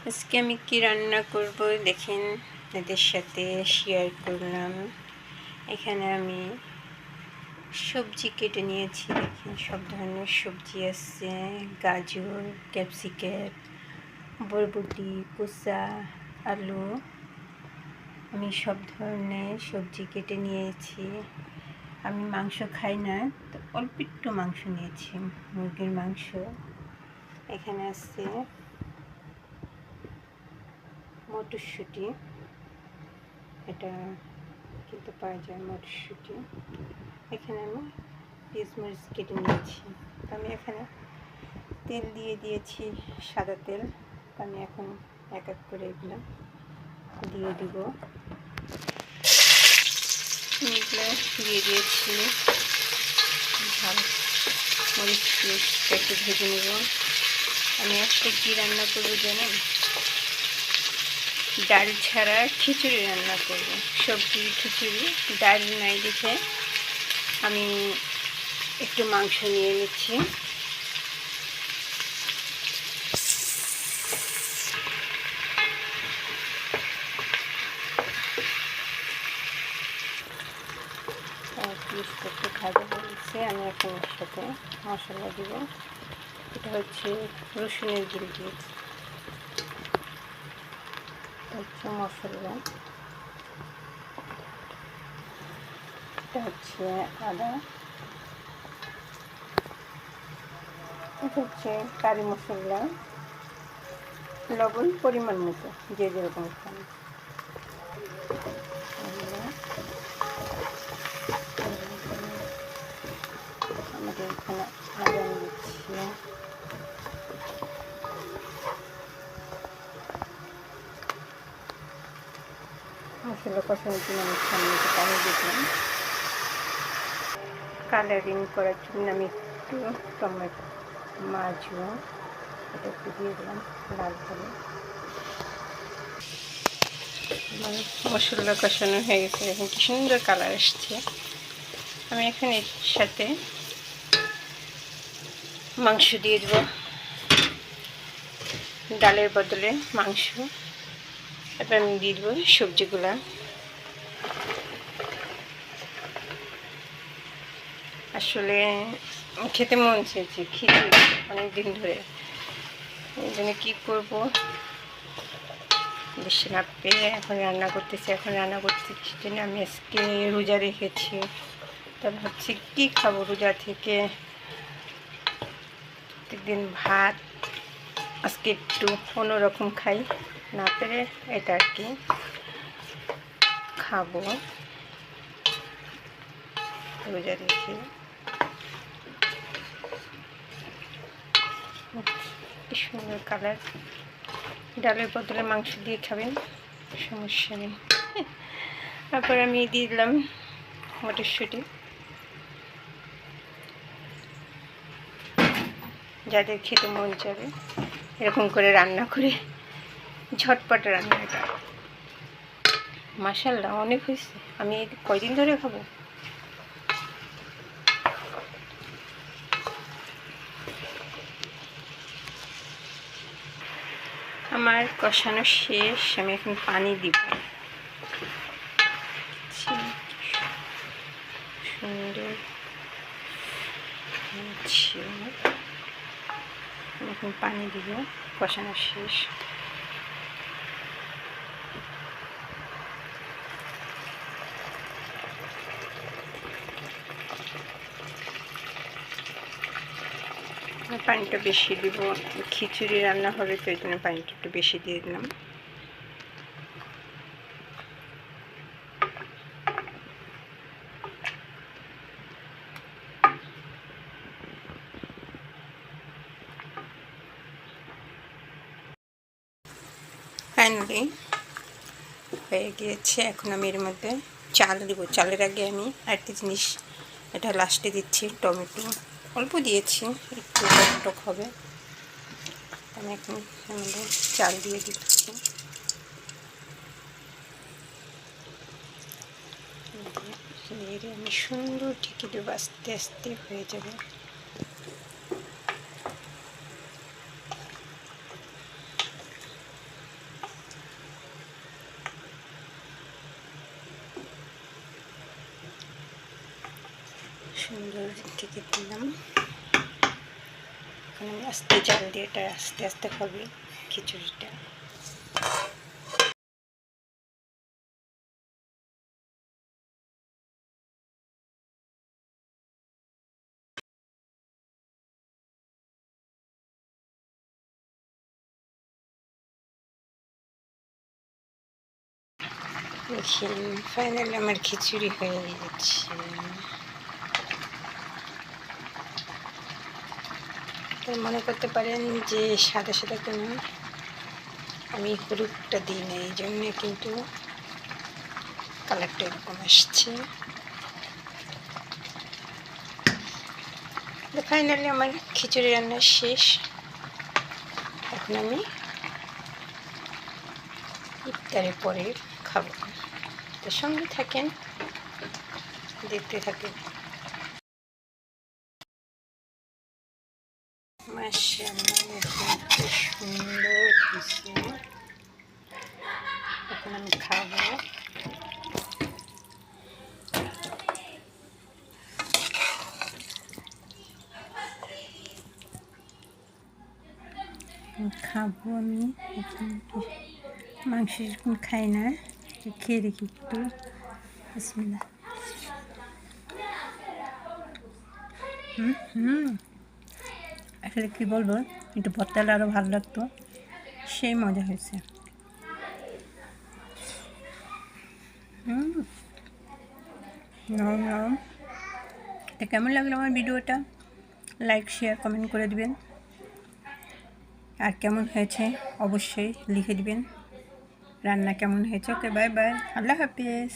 আজকে আমি কি রান্না করব দেখেন, আপনাদের সাথে শেয়ার করলাম। এখানে আমি সবজি কেটে নিয়েছি। দেখেন সব ধরনের সবজি আছে, গাজর, ক্যাপসিকাম, বরবটি, কুচা, আলু। আমি সব ধরনের সবজি কেটে নিয়েছি। আমি মাংস খাই না, তো অল্প একটু মাংস নিয়েছি, মুরগির মাংস। এখানে আছে মটরশুঁটি, এটা কিন্তু পাওয়া যায় মটরশুঁটি। এখানে আমি পেঁয়াজ মরিচ কেটে নিয়েছি। তো আমি এখানে তেল দিয়ে দিয়েছি, সাদা তেল। তো আমি এখন এক এক করে এগুলো দিয়ে দিব। এগুলো দিয়ে দিয়েছি, ঝাল মরিচ পেস্টটা একটু ভেজে নেব। আমি আজকে কী রান্না করবো জানেন? ডাল ছাড়া খিচুড়ি রান্না করব, সবজি খিচুড়ি। ডাল নাই দেখে আমি একটু মাংস নিয়ে নিচ্ছি। পিসটা একটু ভাজা হয়েছে, আমি এখন এর সাথে মশলা দিব। এটা হচ্ছে রসুনের গিল দিয়েছি, হচ্ছে মশলা। এটা হচ্ছে আদা, এটা হচ্ছে কারি মশলা, লবণ পরিমাণ মতো, যে যেরকম খান। আমাদের এখানে আদান দিচ্ছি। মশলা কষানোর জন্য আমি সামনে পানি দিলাম। কালারিং করার জন্য আমি একটু টমেটো মাছও এটা একটু দিয়ে দিলাম লাল করে। মশলা কষানো হয়ে গেছে, এখন কি সুন্দর কালার আসছে। আমি এখন এর সাথে মাংস দিয়ে দেব, ডালের বদলে মাংস। এবার আমি দিয়ে দেবো সবজিগুলা। আসলে খেতে মন চেয়েছে খিচুড়ি অনেক দিন ধরে, এই জন্য কী করবো বেশি না পেয়ে এখন রান্না করতেছি। এখন রান্না করতেছি জন্য আমি আজকে রোজা রেখেছি। তা ভাবছি কী খাবো রোজা থেকে, প্রত্যেকদিন ভাত, আজকে একটু অন্যরকম খাই। না পেরে এটা আর কি খাবো রোজা রেখে। কি সুন্দর কালার, ডালের বদলে মাংস দিয়ে খাবেন, সমস্যা নেই। তারপর আমি দিয়ে দিলাম মটরশুঁটি। যাদের খেতে মন যাবে এরকম করে রান্না করে, ঝটপট রান্না। এটা মাশাআল্লাহ অনেক হয়েছে, আমি কয়দিন ধরে খাবো। আমার কষানো শেষ, আমি এখন পানি দিব। সুন্দর এখন পানি দিব, কষানো শেষ। পানিটা বেশি দিব, খিচুড়ি রান্না হবে তো এই জন্য পানিটা একটু বেশি দিয়ে দিলাম। ফাইনালি হয়ে গিয়েছে। এখন আমি এর মধ্যে চাল দিব। চালের আগে আমি আরেকটি জিনিস, এটা লাস্টে দিচ্ছি, টমেটো অল্প দিয়েছি, একটু টক হবে। আমি এখন আমাদের চাল দিয়ে দিচ্ছি। আমি সুন্দর ঢেকে দেবো, আস্তে আস্তে হয়ে যাবে। সুন্দর থেকে দিলাম। এখন আমি আস্তে জাল দিয়ে এটা আস্তে আস্তে হবে খিচুড়িটা। দেখেন ফাইনালি আমার খিচুড়ি হয়ে গেছে। মনে করতে পারেন যে সাদা সাদা কেন, আমি হলুদটা দিই না, এই জন্যে কিন্তু কালারটা এরকম আসছে। ফাইনালি আমার খিচুড়ি রান্না শেষ। এখন আমি ইফতারের পরে খাবো। তো সঙ্গে থাকেন, দেখতে থাকেন। মাশাআল্লাহ, খুব সুন্দর হয়েছে। এখন আমি খাবো। আমি মাংস এরকম খাই না, খেয়ে দেখি একটু। বিসমিল্লাহ। আসলে কী বলবো, একটু ভর্তাটা আরও ভালো লাগতো, সেই মজা হয়েছে। নরম নরম। তো কেমন লাগলো আমার ভিডিওটা? লাইক শেয়ার কমেন্ট করে দিবেন। আর কেমন হয়েছে অবশ্যই লিখে দিবেন। রান্না কেমন হয়েছে। ওকে, বাই বাই, আল্লাহ হাফিজ।